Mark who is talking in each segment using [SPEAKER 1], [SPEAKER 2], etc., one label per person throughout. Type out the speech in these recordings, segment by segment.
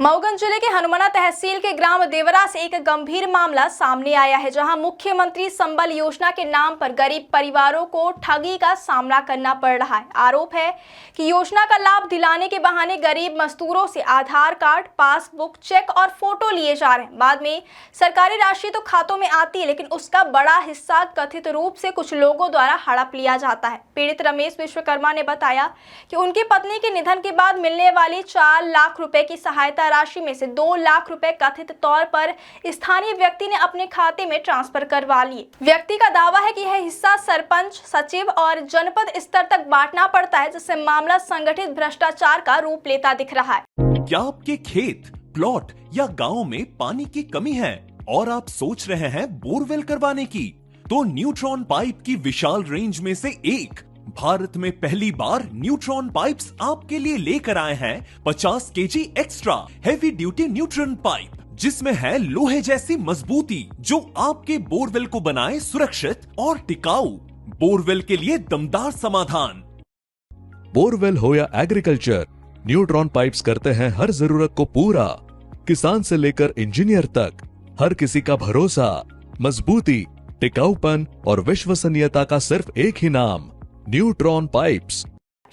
[SPEAKER 1] मऊगंज जिले के हनुमाना तहसील के ग्राम देवरा से एक गंभीर मामला सामने आया है, जहां मुख्यमंत्री संबल योजना के नाम पर गरीब परिवारों को ठगी का सामना करना पड़ रहा है। आरोप है कि योजना का लाभ दिलाने के बहाने गरीब मजदूरों से आधार कार्ड, पासबुक, चेक और फोटो लिए जा रहे हैं। बाद में सरकारी राशि तो खातों में आती है, लेकिन उसका बड़ा हिस्सा कथित रूप से कुछ लोगों द्वारा हड़प लिया जाता है। पीड़ित रमेश विश्वकर्मा ने बताया कि उनकी पत्नी के निधन के बाद मिलने वाली 4 लाख रुपए की सहायता राशि में से 2 लाख रुपए कथित तौर पर स्थानीय व्यक्ति ने अपने खाते में ट्रांसफर करवा लिए। व्यक्ति का दावा है कि यह हिस्सा सरपंच, सचिव और जनपद स्तर तक बांटना पड़ता है, जिससे मामला संगठित भ्रष्टाचार का रूप लेता दिख रहा है।
[SPEAKER 2] क्या आपके खेत, प्लॉट या गांव में पानी की कमी है और आप सोच रहे हैं बोरवेल करवाने की? तो न्यूट्रॉन पाइप की विशाल रेंज में से एक भारत में पहली बार न्यूट्रॉन पाइप्स आपके लिए लेकर आए हैं 50 KG extra heavy duty neutron pipe, जिसमें है लोहे जैसी मजबूती जो आपके बोरवेल को बनाए सुरक्षित और टिकाऊ। बोरवेल के लिए दमदार समाधान।
[SPEAKER 3] बोरवेल हो या एग्रीकल्चर, न्यूट्रॉन पाइप्स करते हैं हर जरूरत को पूरा। किसान से लेकर इंजीनियर तक हर किसी का भरोसा, मजबूती, टिकाऊपन और विश्वसनीयता का सिर्फ एक ही नाम, न्यूट्रॉन पाइप्स।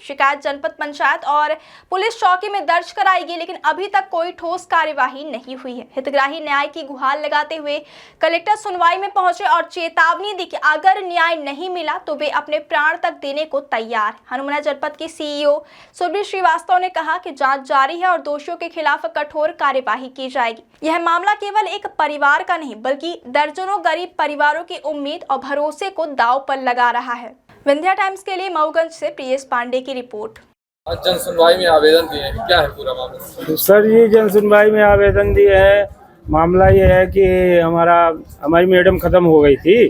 [SPEAKER 1] शिकायत जनपद पंचायत और पुलिस चौकी में दर्ज कराई गई, लेकिन अभी तक कोई ठोस कार्यवाही नहीं हुई है। हितग्राही न्याय की गुहार लगाते हुए कलेक्टर सुनवाई में पहुंचे और चेतावनी दी कि अगर न्याय नहीं मिला तो वे अपने प्राण तक देने को तैयार। हनुमाना जनपद के सीईओ सुरभि श्रीवास्तव ने कहा कि जांच जारी है और दोषियों के खिलाफ कठोर कार्यवाही की जाएगी। यह मामला केवल एक परिवार का नहीं, बल्कि दर्जनों गरीब परिवारों की उम्मीद और भरोसे को दांव पर लगा रहा है। विंध्या टाइम्स के लिए मऊगंज से प्रियेश पांडे की रिपोर्ट।
[SPEAKER 4] आज जन सुनवाई में आवेदन दिए हैं, क्या है पूरा मामला?
[SPEAKER 5] सर जी, जन सुनवाई में आवेदन दिए है। मामला ये है कि हमारी मैडम ख़त्म हो गई थी,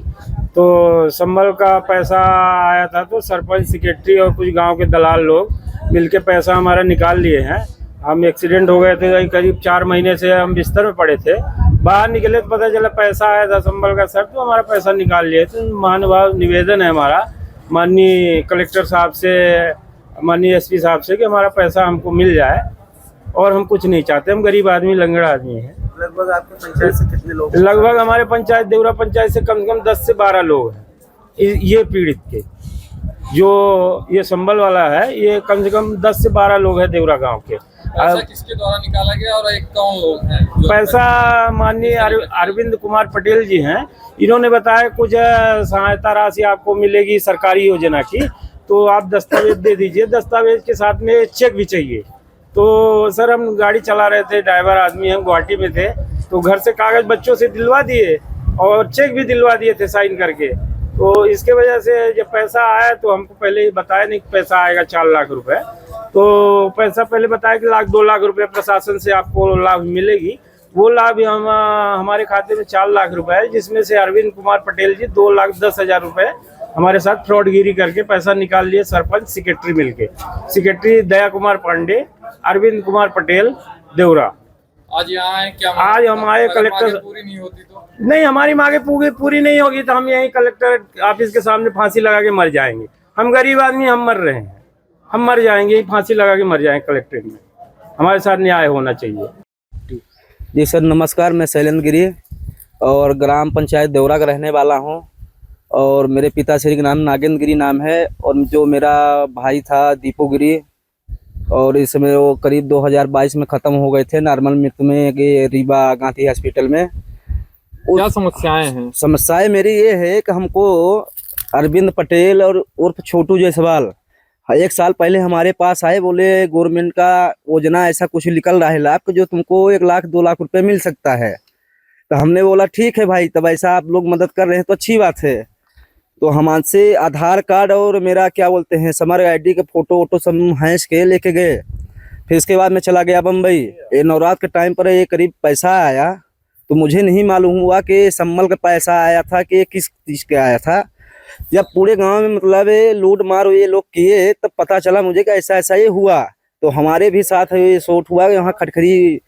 [SPEAKER 5] तो संबल का पैसा आया था, तो सरपंच, सेक्रेटरी और कुछ गांव के दलाल लोग मिलके पैसा हमारा निकाल लिए हैं। हम एक्सीडेंट हो गए थे, करीब 4 महीने से हम बिस्तर में पड़े थे। बाहर निकले तो पता चला पैसा आया था संबल का, सर, तो हमारा पैसा निकाल लिए। तो महानुभाव निवेदन है हमारा माननीय कलेक्टर साहब से, माननीय एसपी साहब से कि हमारा पैसा हमको मिल जाए, और हम कुछ नहीं चाहते। हम गरीब आदमी, लंगड़ा आदमी हैं।
[SPEAKER 4] लगभग आपके पंचायत से कितने लोग?
[SPEAKER 5] लगभग हमारे पंचायत, देवरा पंचायत से कम से कम 10 से 12 लोग हैं ये पीड़ित के। जो ये संबल वाला है, ये कम से कम 10 से 12 लोग हैं देवरा गांव के।
[SPEAKER 4] पैसा किसके द्वारा निकाला गया और एक कौन लोग हैं?
[SPEAKER 5] पैसा माननीय अरविंद कुमार पटेल जी हैं। इन्होंने बताया कुछ सहायता राशि आपको मिलेगी सरकारी योजना की, तो आप दस्तावेज दे दीजिए। दस्तावेज के साथ में चेक भी चाहिए। तो सर, हम गाड़ी चला रहे थे, ड्राइवर आदमी हम गुवाहाटी में थे, तो घर से कागज बच्चों से दिलवा दिए और चेक भी दिलवा दिए थे साइन करके। तो इसके वजह से जब पैसा आया तो हमको पहले ही बताया नहीं कि पैसा आएगा 4 लाख रुपए। तो पैसा पहले बताया कि 2 लाख रुपए प्रशासन से आपको लाभ मिलेगी। वो लाभ हमारे खाते में 4 लाख रुपए है, जिसमें से अरविंद कुमार पटेल जी 2,10,000 रुपए हमारे साथ फ्रॉडगिरी करके पैसा निकाल लिए। सरपंच, सेक्रेटरी मिलके, सेक्रेटरी दया कुमार पांडे, अरविंद कुमार पटेल, देवरा।
[SPEAKER 4] आज यहाँ आए क्या?
[SPEAKER 5] आज हम आए कलेक्टर।
[SPEAKER 4] पूरी नहीं होती तो?
[SPEAKER 5] नहीं, हमारी मांगे पूरी नहीं होगी तो हम यहीं कलेक्टर ऑफिस के सामने फांसी लगा के मर जाएंगे। हम गरीब आदमी, हम मर रहे हैं, हम मर जाएंगे, फांसी लगा के मर जाएंगे कलेक्ट्रेट में। हमारे साथ न्याय होना चाहिए।
[SPEAKER 6] जी सर, नमस्कार। मैं शैलेंद्र गिरी और ग्राम पंचायत देवरा का रहने वाला हूं, और मेरे पिताश्री का नाम नागेंद्र गिरी नाम है, और जो मेरा भाई था दीपू गिरी, और इसमें वो करीब 2022 में ख़त्म हो गए थे नॉर्मल मृत्यु में रीवा गांधी हॉस्पिटल में।
[SPEAKER 4] क्या समस्याएं हैं?
[SPEAKER 6] समस्याएं मेरी ये है कि हमको अरविंद पटेल और उर्फ छोटू जायसवाल 1 साल पहले हमारे पास आए, बोले गवर्नमेंट का योजना ऐसा कुछ निकल रहा है लाभ, जो तुमको 1 लाख 2 लाख रुपए मिल सकता है। तो हमने बोला ठीक है भाई, तब ऐसा आप लोग मदद कर रहे हैं तो अच्छी बात है। तो हमसे आधार कार्ड और मेरा क्या बोलते हैं समर आईडी के फोटो वोटो सब हैंस के लेके गए। फिर इसके बाद मैं चला गया बम्बई। ये नवरात्र के टाइम पर ये करीब पैसा आया, तो मुझे नहीं मालूम हुआ कि संबल का पैसा आया था कि किस चीज़ का आया था। जब पूरे गांव में मतलब लूट मार ये लोग किए, तब पता चला मुझे कि ऐसा ऐसा ये हुआ। तो हमारे भी साथ ये शॉट हुआ, यहाँ खटखरी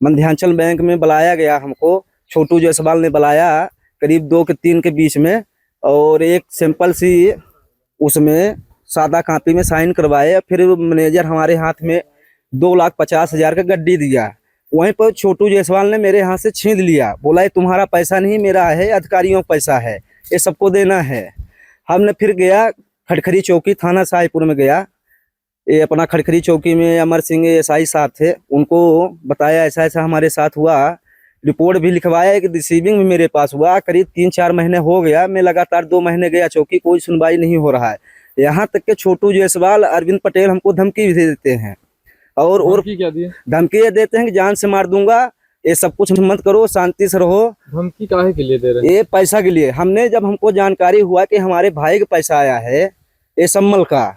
[SPEAKER 6] मध्यांचल बैंक में बुलाया गया हमको। छोटू जायसवाल ने बुलाया करीब 2 के 3 के बीच में, और एक सिंपल सी उसमें सादा कापी में साइन करवाए। फिर मैनेजर हमारे हाथ में 2,50,000 का गड्डी दिया। वहीं पर छोटू जायसवाल ने मेरे हाथ से छीन लिया, बोला ये तुम्हारा पैसा नहीं मेरा है, अधिकारियों का पैसा है, ये सबको देना है। हमने फिर गया खड़खरी चौकी थाना शाहपुर में गया, ये अपना खड़खरी चौकी में अमर सिंह एसआई साहब थे, उनको बताया ऐसा ऐसा हमारे साथ हुआ, रिपोर्ट भी लिखवाया, एक रिसीविंग भी मेरे पास हुआ। करीब 3-4 महीने हो गया, मैं लगातार 2 महीने गया चौकी, कोई सुनवाई नहीं हो रहा है। यहाँ तक के छोटू जायसवाल अरविंद पटेल हमको धमकी भी देते हैं और
[SPEAKER 4] धमकी क्या दी है?
[SPEAKER 6] धमकी ये देते हैं कि जान से मार दूंगा, ये सब कुछ मत करो, शांति से रहो।
[SPEAKER 4] धमकी काहे के लिए दे रहे हैं?
[SPEAKER 6] ये पैसा के लिए। हमने जब हमको जानकारी हुआ कि हमारे भाई का पैसा आया है ये सम्मल का,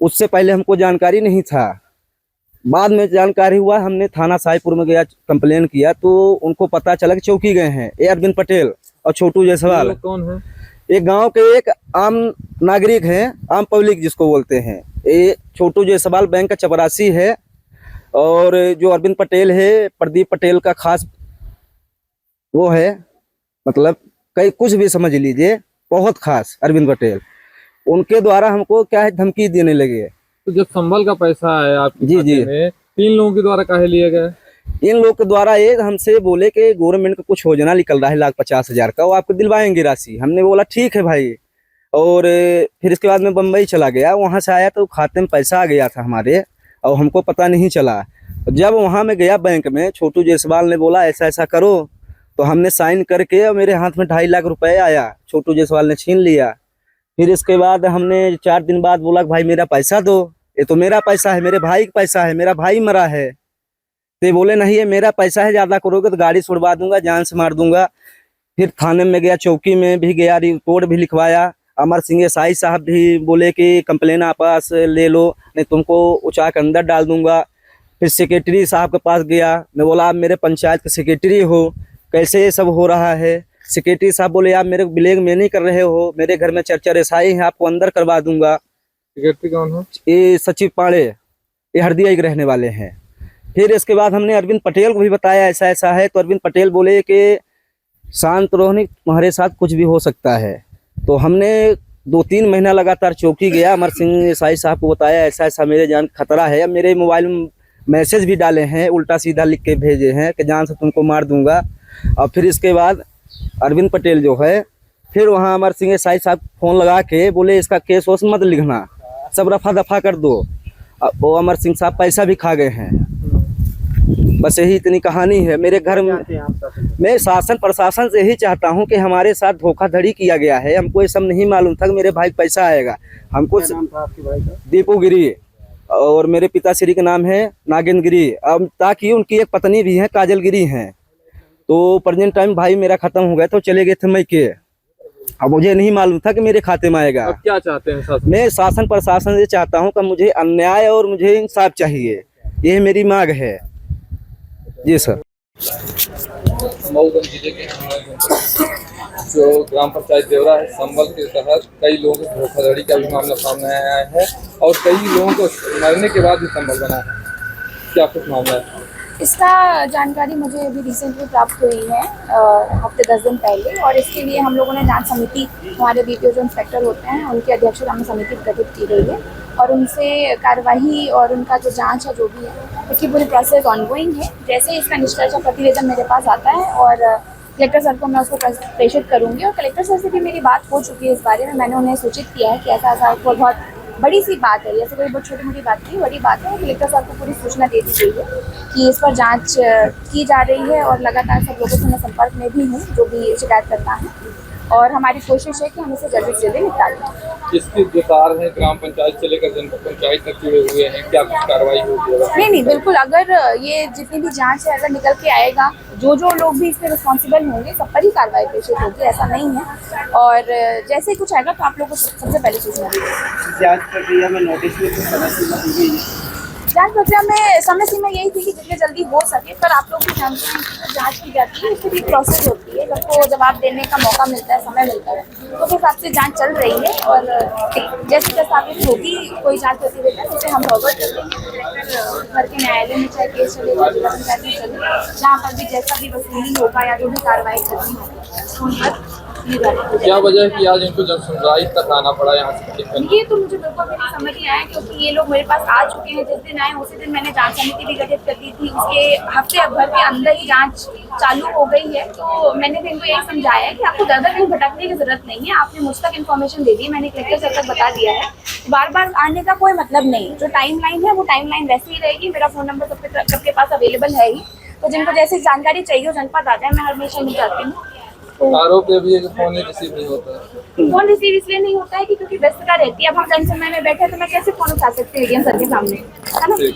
[SPEAKER 6] उससे पहले हमको जानकारी नहीं था। बाद में जानकारी हुआ, हमने थाना शाहपुर में गया, कंप्लेन किया, तो उनको पता चला कि चौकी गए हैं ये अरविंद पटेल और छोटू जायसवाल।
[SPEAKER 4] ये कौन है?
[SPEAKER 6] एक गांव के एक आम नागरिक हैं, आम पब्लिक जिसको बोलते हैं। ये छोटू जायसवाल बैंक का चपरासी है और जो अरविंद पटेल है प्रदीप पटेल का खास वो है, मतलब कई कुछ भी समझ लीजिए, बहुत खास अरविंद पटेल। उनके द्वारा हमको क्या है धमकी देने लगे।
[SPEAKER 4] तो जब संबल का पैसा है आपके
[SPEAKER 6] जी, जी।
[SPEAKER 4] खाते में, 3 लोगों के द्वारा काहे लिए गए?
[SPEAKER 6] इन लोग के द्वारा ये हमसे बोले कि गवर्नमेंट का कुछ योजना निकल रहा है 1,50,000 का, वो आपको दिलवाएंगे राशि। हमने बोला ठीक है भाई। और फिर इसके बाद मैं बम्बई चला गया, वहाँ से आया तो खाते में पैसा आ गया था हमारे और हमको पता नहीं चला। जब वहाँ में गया बैंक में, छोटू जायसवाल ने बोला ऐसा ऐसा करो, तो हमने साइन करके और मेरे हाथ में 2.5 लाख रुपए आया, छोटू जायसवाल ने छीन लिया। फिर इसके बाद हमने 4 दिन बाद बोला भाई मेरा पैसा दो, ये तो मेरा पैसा है, मेरे भाई का पैसा है, मेरा भाई मरा है। तो बोले नहीं ये मेरा पैसा है, ज़्यादा करोगे तो गाड़ी छुड़वा दूंगा, जान से मार दूंगा। फिर थाने में गया, चौकी में भी गया, रिपोर्ट भी लिखवाया। अमर सिंह एसआई साहब भी बोले कि कंप्लेन आपस ले लो, नहीं तुमको उचा के अंदर डाल दूंगा। फिर सेक्रेटरी साहब के पास गया, मैं बोला आप मेरे पंचायत के सेक्रेटरी हो, कैसे ये सब हो रहा है? सेक्रेटरी साहब बोले आप मेरे ब्लैक में नहीं कर रहे हो, मेरे घर में 4 एसआई हैं, आपको अंदर करवा दूंगा।
[SPEAKER 4] सेक्रेटरी कौन है?
[SPEAKER 6] ये सचिव पाड़े, ये हरदिया के रहने वाले हैं। फिर इसके बाद हमने अरविंद पटेल को भी बताया ऐसा ऐसा है, तो अरविंद पटेल बोले कि शांत रहो, नहीं तुम्हारे साथ कुछ भी हो सकता है। तो हमने 2-3 महीना लगातार चौकी गया, अमर सिंह एसआई साहब को बताया ऐसा ऐसा मेरे जान खतरा है। मेरे मोबाइल में मैसेज भी डाले हैं, उल्टा सीधा लिख के भेजे हैं कि जान से तुमको मार दूंगा। और फिर इसके बाद अरविंद पटेल जो है, फिर वहाँ अमर सिंह एसआई साहब फोन लगा के बोले इसका केस वोस मत लिखना, सब रफा दफा कर दो। वो अमर सिंह साहब पैसा भी खा गए हैं। बस यही इतनी कहानी है। मेरे घर में मैं शासन प्रशासन से यही चाहता हूं कि हमारे साथ धोखाधड़ी किया गया है। हमको ये सब नहीं मालूम था कि मेरे भाई पैसा आएगा। हमको दीपू गिरी और मेरे पिताश्री का नाम है नागेंद्र गिरी, अब ताकि उनकी एक पत्नी भी है काजल गिरी हैं। तो प्रेजेंट टाइम भाई मेरा खत्म हो गया, तो चले गए थे मई के। अब मुझे नहीं मालूम था कि मेरे खाते में आएगा।
[SPEAKER 4] अब क्या चाहते हैं शासन?
[SPEAKER 6] मैं शासन प्रशासन से चाहता हूं कि मुझे अन्याय और मुझे इंसाफ चाहिए, ये मेरी मांग है। जी सर।
[SPEAKER 4] मऊगंज जिले के जो ग्राम पंचायत देवरा है, संबल के तहत कई लोगों को धोखाधड़ी का भी मामला सामने आया है और कई लोगों को मरने के बाद भी संबल बना है। क्या कुछ मामला है
[SPEAKER 7] इसका? जानकारी मुझे अभी रिसेंटली प्राप्त हुई है, हफ्ते 10 दिन पहले, और इसके लिए हम लोगों ने जांच समिति, हमारे बीपीओ जो इंस्पेक्टर होते हैं उनकी अध्यक्षता में समिति गठित की गई है और उनसे कार्यवाही और उनका जो जांच है जो भी है उसकी पूरी प्रोसेस ऑनगोइंग है। जैसे ही इसका निष्कर्ष प्रतिवेदन मेरे पास आता है और कलेक्टर सर को मैं उसको प्रेषित करूँगी, और कलेक्टर सर से भी मेरी बात हो चुकी है इस बारे में। मैंने उन्हें सूचित किया है कि ऐसा ऐसा बहुत बड़ी सी बात है, जैसे कोई बहुत छोटी मोटी बात नहीं, बड़ी बात है। कलेक्टर साहब को पूरी सूचना दे दी गई है कि इस पर जांच की जा रही है और लगातार सब लोगों से मैं संपर्क में भी हूँ जो भी शिकायत करता है, और हमारी कोशिश है कि हम इसे जल्दी से जल्दी निपटा दें।
[SPEAKER 4] इसकी जो तार है ग्राम पंचायत से लेकर जनपद पंचायत तक जुड़े हुए हैं, क्या कुछ कार्रवाई होगी?
[SPEAKER 7] नहीं, बिल्कुल। अगर ये जितनी भी जांच है अगर निकल के आएगा, जो लोग भी इसमें रिस्पॉन्सिबल होंगे सब पर ही कार्रवाई प्रेषित होगी, ऐसा नहीं है। और जैसे ही कुछ आएगा तो आप लोगों को सबसे पहले सूचना दी जाएगी।
[SPEAKER 6] जांच प्रक्रिया में नोटिस में समय सीमा दी गई है।
[SPEAKER 7] जांच प्रक्रिया में समय सीमा यही थी कि जितने जल्दी हो सके, पर आप लोग भी जानते हैं कि जांच की जाती है, उसकी भी प्रोसेस होती है। सबको जवाब देने का मौका मिलता है, समय मिलता है, तो उस हिसाब से जांच चल रही है। और जैसे प्रस्तावित होगी कोई जांच प्रतिवेदन उसे हम फॉरवर्ड कर देंगे कलेक्टर घर के न्यायालय में, चाहे केस चलेगा जिला पंचायत में चले, जहाँ पर भी जैसा भी वसूली होगा या जो भी कार्रवाई करनी होगी उन पर निर्धारित।
[SPEAKER 4] क्या वजह है कि आज इनको जन सुनवाई तक आना पड़ा यहाँ से टिकट करने?
[SPEAKER 7] ये तो मुझे बिल्कुल भी नहीं समझ नहीं आया, क्योंकि ये लोग मेरे पास आ चुके हैं। जिस दिन आए उसी दिन मैंने जांच समिति भी गठित कर दी थी, उसके हफ्ते भर के अंदर ही जांच चालू हो गई है। तो मैंने भी इनको यही समझाया है कि आपको ज़्यादा कहीं भटकने की जरूरत नहीं है, आपने मुझ तक इन्फॉर्मेशन दे दी, मैंने कलेक्टर सर तक बता दिया है, बार बार आने का कोई मतलब नहीं। जो टाइमलाइन है वो टाइमलाइन वैसे ही रहेगी। मेरा फ़ोन नंबर सबके पास अवेलेबल है ही, तो जिनको जैसी जानकारी चाहिए हो जनपद आ जाए, मैं हमेशा मिल जाती हूँ।
[SPEAKER 4] आरोप ये भी है कि फोन ही रिसीव नहीं होता है।
[SPEAKER 7] फोन रिसीव इसलिए नहीं होता है कि क्योंकि व्यस्तता रहती है। अब हम जन समय में बैठे हैं तो मैं कैसे फोन उठा सकती हूँ एडीएम सर के सामने, है ना।